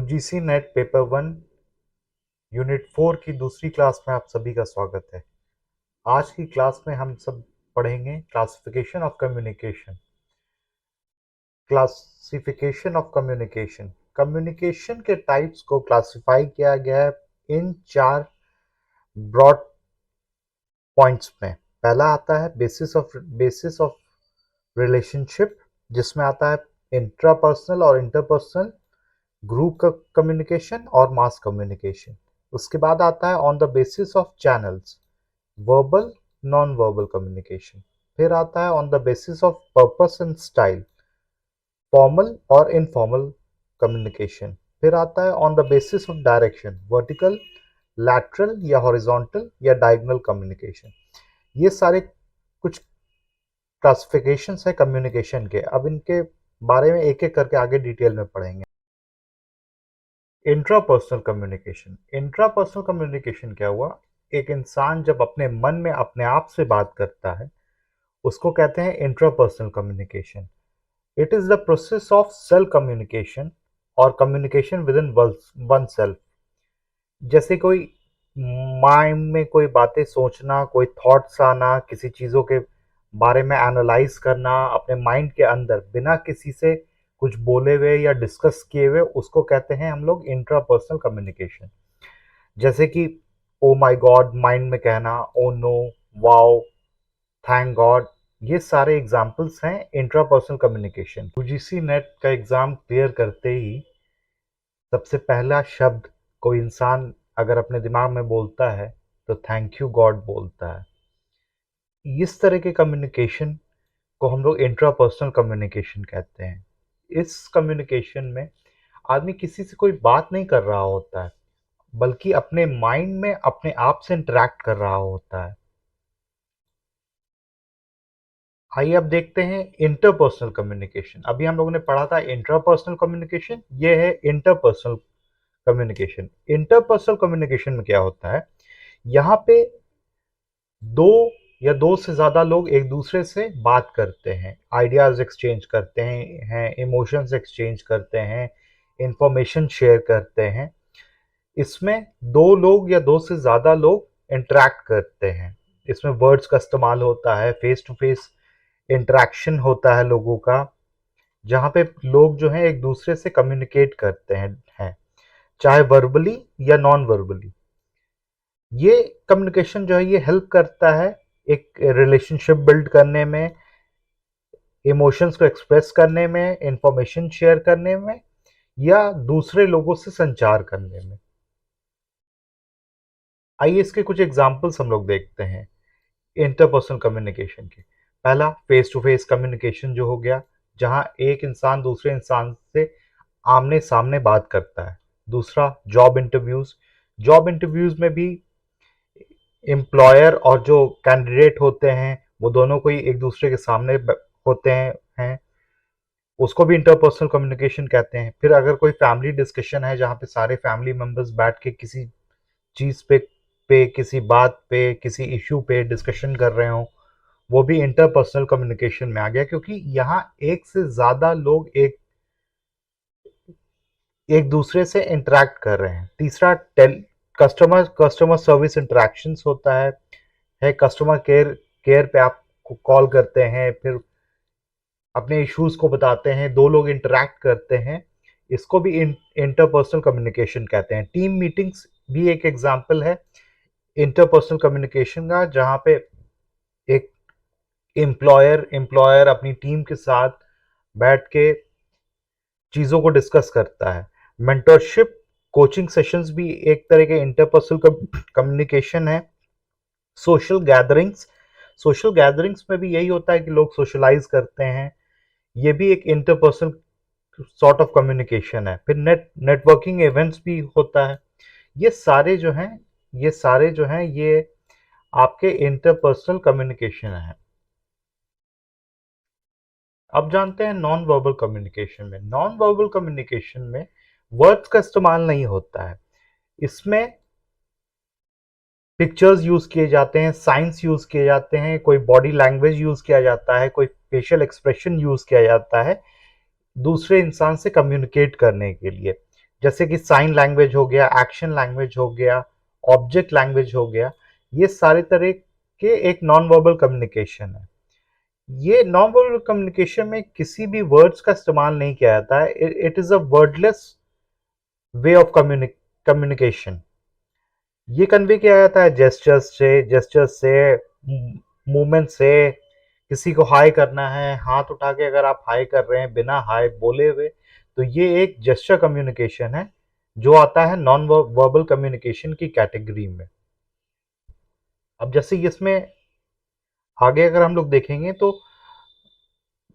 UGC net paper 1 unit 4 की दूसरी class में आप सभी का स्वागत है। आज की क्लास में हम सब पढ़ेंगे classification of communication. Classification of communication communication के टाइप्स को क्लासिफाई किया गया है इन 4 ब्रॉड पॉइंट्स में। पहला आता है बेसिस ऑफ रिलेशनशिप, जिसमें आता है इंट्रापर्सनल और इंटरपर्सनल, ग्रुप का कम्युनिकेशन और मास कम्युनिकेशन। उसके बाद आता है on the basis of channels, verbal non verbal communication. फिर आता है on the basis of purpose and style, formal और इनफॉर्मल कम्युनिकेशन। फिर आता है on the basis of direction, vertical, lateral या हॉरिजॉन्टल या डायगोनल कम्युनिकेशन। ये सारे कुछ क्लासिफिकेशंस है कम्युनिकेशन के। अब इनके बारे में एक एक करके आगे डिटेल में पढ़ेंगे। इंट्रापर्सनल कम्युनिकेशन क्या हुआ? एक इंसान जब अपने मन में अपने आप से बात करता है, उसको कहते हैं intrapersonal communication. It is the process of self communication और communication within oneself. जैसे कोई माइंड में कोई बातें सोचना, कोई थॉट्स आना, किसी चीज़ों के बारे में एनालाइज करना अपने माइंड के अंदर बिना किसी से कुछ बोले हुए या डिस्कस किए हुए, उसको कहते हैं हम लोग इंट्रापर्सनल कम्युनिकेशन। जैसे कि ओ माय गॉड माइंड में कहना, oh no, wow, thank God, ये सारे एग्जाम्पल्स हैं इंट्रापर्सनल कम्युनिकेशन। यूजीसी नेट का एग्जाम क्लियर करते ही सबसे पहला शब्द कोई इंसान अगर अपने दिमाग में बोलता है तो थैंक यू गॉड बोलता है। इस तरह के कम्युनिकेशन को हम लोग इंट्रापर्सनल कम्युनिकेशन कहते हैं। इस कम्युनिकेशन में आदमी किसी से कोई बात नहीं कर रहा होता है, बल्कि अपने माइंड में अपने आप से इंटरेक्ट कर रहा होता है। आइए अब देखते हैं इंटरपर्सनल कम्युनिकेशन। अभी हम लोगों ने पढ़ा था इंट्रापर्सनल कम्युनिकेशन, ये है इंटरपर्सनल कम्युनिकेशन। इंटरपर्सनल कम्युनिकेशन में क्या होता है? यहाँ पे दो या दो से ज़्यादा लोग एक दूसरे से बात करते हैं, आइडियाज़ एक्सचेंज करते हैं, इमोशंस एक्सचेंज करते हैं, इंफॉर्मेशन शेयर करते हैं। इसमें दो लोग या दो से ज़्यादा लोग इंटरैक्ट करते हैं। इसमें वर्ड्स का इस्तेमाल होता है, फेस टू फेस इंटरेक्शन होता है लोगों का, जहाँ पे लोग जो हैं एक दूसरे से कम्युनिकेट करते हैं, चाहे वर्बली या नॉन वर्बली। ये कम्युनिकेशन जो है ये हेल्प करता है एक रिलेशनशिप बिल्ड करने में, इमोशंस को एक्सप्रेस करने में, इंफॉर्मेशन शेयर करने में या दूसरे लोगों से संचार करने में। आइए इसके कुछ एग्जांपल्स हम लोग देखते हैं इंटरपर्सनल कम्युनिकेशन के। पहला फेस टू फेस कम्युनिकेशन जो हो गया, जहां एक इंसान दूसरे इंसान से आमने सामने बात करता है। दूसरा जॉब इंटरव्यूज में भी एम्प्लॉयर और जो कैंडिडेट होते हैं वो दोनों को ही एक दूसरे के सामने होते हैं, उसको भी इंटरपर्सनल कम्युनिकेशन कहते हैं। फिर अगर कोई फैमिली डिस्कशन है जहाँ पे सारे फैमिली मेंबर्स बैठ के किसी चीज़ पे किसी बात पे किसी इशू पे डिस्कशन कर रहे हो, वो भी इंटरपर्सनल कम्युनिकेशन में आ गया, क्योंकि यहाँ एक से ज़्यादा लोग एक एक दूसरे से इंटरेक्ट कर रहे हैं। तीसरा कस्टमर सर्विस इंटरेक्शंस होता है कस्टमर केयर पे आप कॉल करते हैं, फिर अपने इश्यूज को बताते हैं, दो लोग इंटरेक्ट करते हैं, इसको भी इंटरपर्सनल कम्युनिकेशन कहते हैं। टीम मीटिंग्स भी एक एग्जांपल है इंटरपर्सनल कम्युनिकेशन का, जहाँ पे एक एम्प्लॉयर अपनी टीम के साथ बैठ के चीज़ों को डिस्कस करता है। मेंटरशिप कोचिंग सेशंस भी एक तरह के इंटरपर्सनल कम्युनिकेशन है। सोशल गैदरिंग्स सोशल गैदरिंग्स में भी यही होता है कि लोग सोशलाइज करते हैं, ये भी एक इंटरपर्सनल सॉर्ट ऑफ कम्युनिकेशन है। फिर नेटवर्किंग इवेंट्स भी होता है। ये सारे जो हैं ये आपके इंटरपर्सनल कम्युनिकेशन है। अब जानते हैं नॉन वर्बल कम्युनिकेशन में। नॉन वर्बल कम्युनिकेशन में वर्ड्स का इस्तेमाल नहीं होता है, इसमें पिक्चर्स यूज किए जाते हैं, साइंस यूज किए जाते हैं, कोई बॉडी लैंग्वेज यूज किया जाता है, कोई फेशियल एक्सप्रेशन यूज किया जाता है दूसरे इंसान से कम्युनिकेट करने के लिए। जैसे कि साइन लैंग्वेज हो गया, एक्शन लैंग्वेज हो गया, ऑब्जेक्ट लैंग्वेज हो गया, ये सारे तरह के एक नॉन वर्बल कम्युनिकेशन है। ये नॉन वर्बल कम्युनिकेशन में किसी भी वर्ड्स का इस्तेमाल नहीं किया जाता है। It is a wordless way of communication. ये कन्वे किया जाता है जेस्चर्स से, मूवमेंट से। किसी को हाय करना है, हाथ उठा के अगर आप हाय कर रहे हैं बिना हाय बोले हुए, तो ये एक जेस्चर कम्युनिकेशन है जो आता है नॉन वर्बल कम्युनिकेशन की कैटेगरी में। अब जैसे इसमें आगे अगर हम लोग देखेंगे तो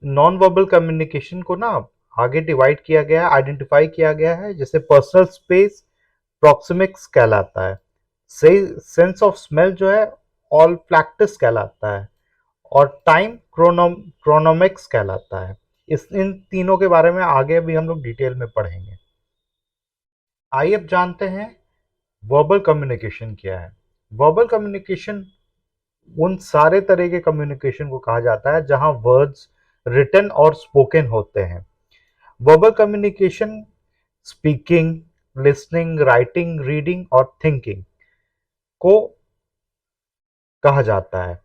नॉन वर्बल कम्युनिकेशन को ना आगे डिवाइड किया गया है, आइडेंटिफाई किया गया है। जैसे पर्सनल स्पेस प्रॉक्सिमिक्स कहलाता है, सेंस ऑफ स्मेल जो है ऑल्फैक्टिस कहलाता है, और टाइम क्रोनोमिक्स कहलाता है। इन तीनों के बारे में आगे भी हम लोग डिटेल में पढ़ेंगे। आइए अब जानते हैं वर्बल कम्युनिकेशन क्या है। वर्बल कम्युनिकेशन उन सारे तरह के कम्युनिकेशन को कहा जाता है जहां वर्ड्स रिटन और स्पोकन होते हैं। Verbal communication speaking, listening, writing, reading और थिंकिंग को कहा जाता है।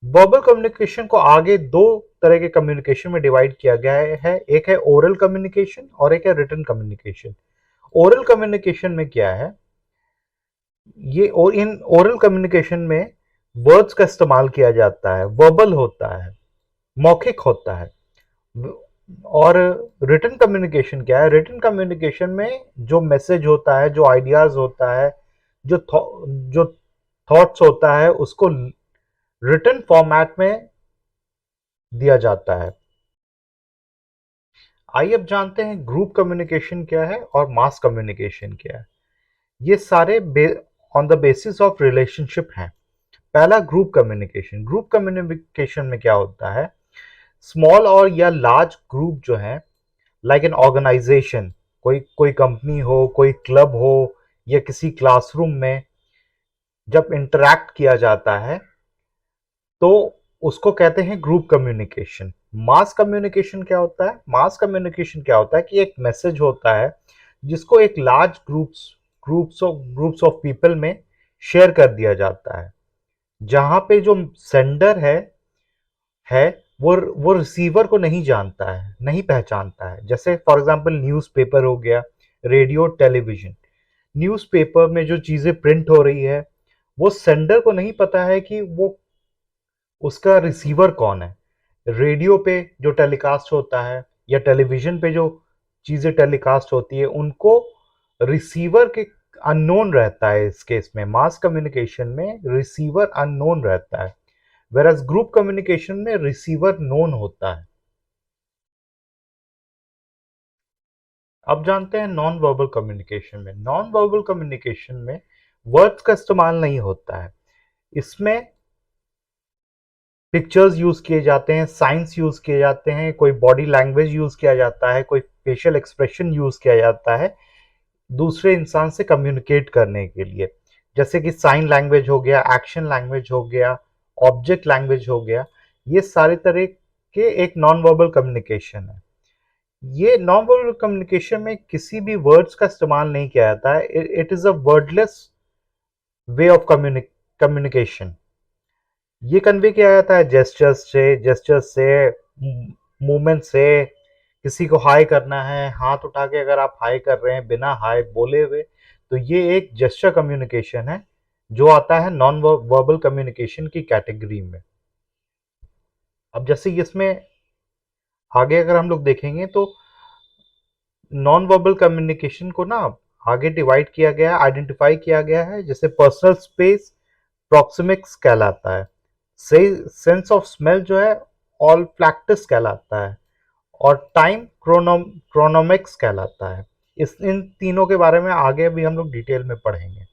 वर्बल कम्युनिकेशन को आगे दो तरह के कम्युनिकेशन में डिवाइड किया गया है। एक है ओरल कम्युनिकेशन और एक है रिटन कम्युनिकेशन। ओरल कम्युनिकेशन में क्या है, ये और इन ओरल कम्युनिकेशन में वर्ड्स का इस्तेमाल किया जाता है, वर्बल होता है, मौखिक होता है। और रिटन कम्युनिकेशन क्या है, रिटन कम्युनिकेशन में जो मैसेज होता है, जो आइडियाज होता है, जो थॉट्स होता है, उसको रिटन फॉर्मेट में दिया जाता है। आइए अब जानते हैं ग्रुप कम्युनिकेशन क्या है और मास कम्युनिकेशन क्या है। ये सारे on the basis of relationship हैं। पहला ग्रुप कम्युनिकेशन। ग्रुप कम्युनिकेशन में क्या होता है, स्मॉल और या लार्ज ग्रुप जो है, लाइक एन ऑर्गेनाइजेशन, कोई कोई कंपनी हो, कोई क्लब हो, या किसी क्लासरूम में जब इंटरैक्ट किया जाता है तो उसको कहते हैं ग्रुप कम्युनिकेशन। मास कम्युनिकेशन क्या होता है, मास कम्युनिकेशन क्या होता है कि एक मैसेज होता है जिसको एक लार्ज ग्रुप्स ऑफ पीपल में शेयर कर दिया जाता है, जहां पे जो सेंडर है वो रिसीवर को नहीं जानता है, नहीं पहचानता है। जैसे फॉर एग्जांपल न्यूज़पेपर हो गया, रेडियो, टेलीविजन। न्यूज़पेपर में जो चीजें प्रिंट हो रही है, वो सेंडर को नहीं पता है कि वो उसका रिसीवर कौन है। रेडियो पे जो टेलीकास्ट होता है या टेलीविजन पे जो चीजें टेलीकास्ट होती है, उनको रिसीवर के अननोन रहता है। इस केस में मास कम्युनिकेशन में रिसीवर अननोन रहता है, वेरएज ग्रुप कम्युनिकेशन में रिसीवर नोन होता है। अब जानते हैं नॉन वर्बल कम्युनिकेशन में। नॉन वर्बल कम्युनिकेशन में वर्ड्स का इस्तेमाल नहीं होता है। इसमें पिक्चर्स यूज किए जाते हैं, साइंस यूज किए जाते हैं, कोई बॉडी लैंग्वेज यूज किया जाता है, कोई फेशियल एक्सप्रेशन यूज किया जाता है दूसरे इंसान से कम्युनिकेट करने के लिए। जैसे कि साइन लैंग्वेज हो गया, एक्शन लैंग्वेज हो गया, ऑब्जेक्ट लैंग्वेज हो गया, ये सारे तरह के एक नॉन वर्बल कम्युनिकेशन है। ये नॉन वर्बल कम्युनिकेशन में किसी भी वर्ड्स का इस्तेमाल नहीं किया जाता है। It is a wordless way of communication. ये कन्वे किया जाता है जेस्चर्स से, मूवमेंट से। किसी को हाय करना है, हाथ उठा के अगर आप हाय कर रहे हैं बिना हाय बोले हुए, तो ये एक जेस्चर कम्युनिकेशन है जो आता है नॉन वर्बल कम्युनिकेशन की कैटेगरी में। अब जैसे इसमें आगे अगर हम लोग देखेंगे तो नॉन वर्बल कम्युनिकेशन को ना आगे डिवाइड किया गया है, आइडेंटिफाई किया गया है। जैसे पर्सनल स्पेस प्रॉक्सिमिक्स कहलाता है, सेंस ऑफ स्मेल जो है ऑल्फैक्टिस कहलाता है, और टाइम क्रोनोमिक्स कहलाता है। इन तीनों के बारे में आगे भी हम लोग डिटेल में पढ़ेंगे।